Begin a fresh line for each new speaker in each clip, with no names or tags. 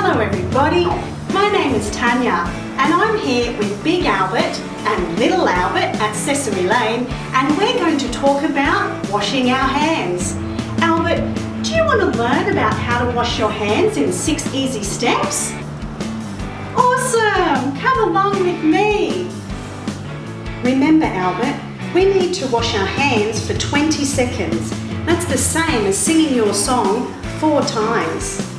Hello everybody, my name is Tanya and I'm here with Big Albert and Little Albert at Sesame Lane, and we're going to talk about washing our hands. Albert, do you want to learn about how to wash your hands in 6 easy steps? Awesome! Come along with me. Remember Albert, we need to wash our hands for 20 seconds. That's the same as singing your song 4 times.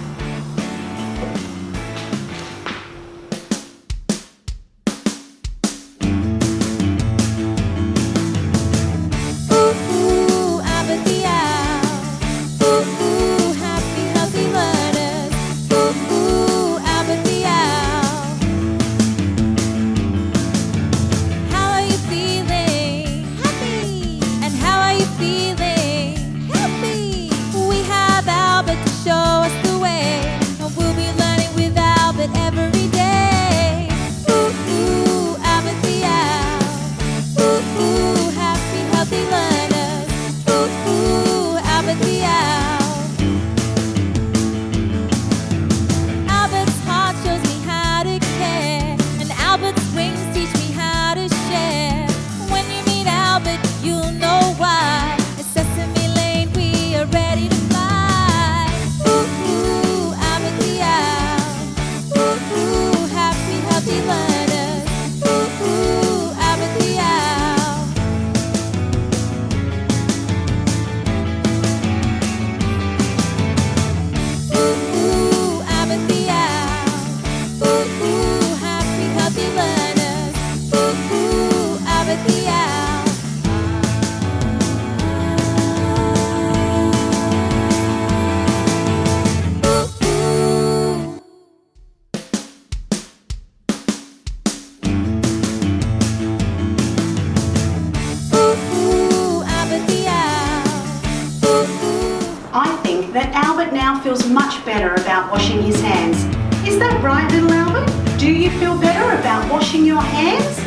That Albert now feels much better about washing his hands. Is that right, little Albert? Do you feel better about washing your hands?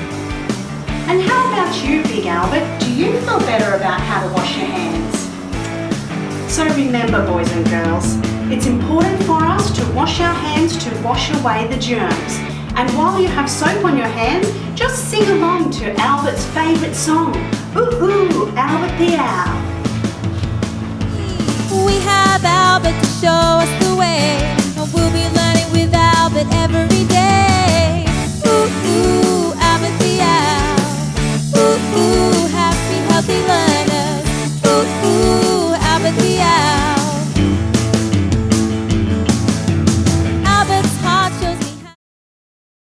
And how about you, Big Albert? Do you feel better about how to wash your hands? So remember, boys and girls, it's important for us to wash our hands to wash away the germs. And while you have soap on your hands, just sing along to Albert's favourite song, Ooh, Ooh, Owlbert the Owl.
We have Albert to show us the way, and we'll be learning with Albert every day.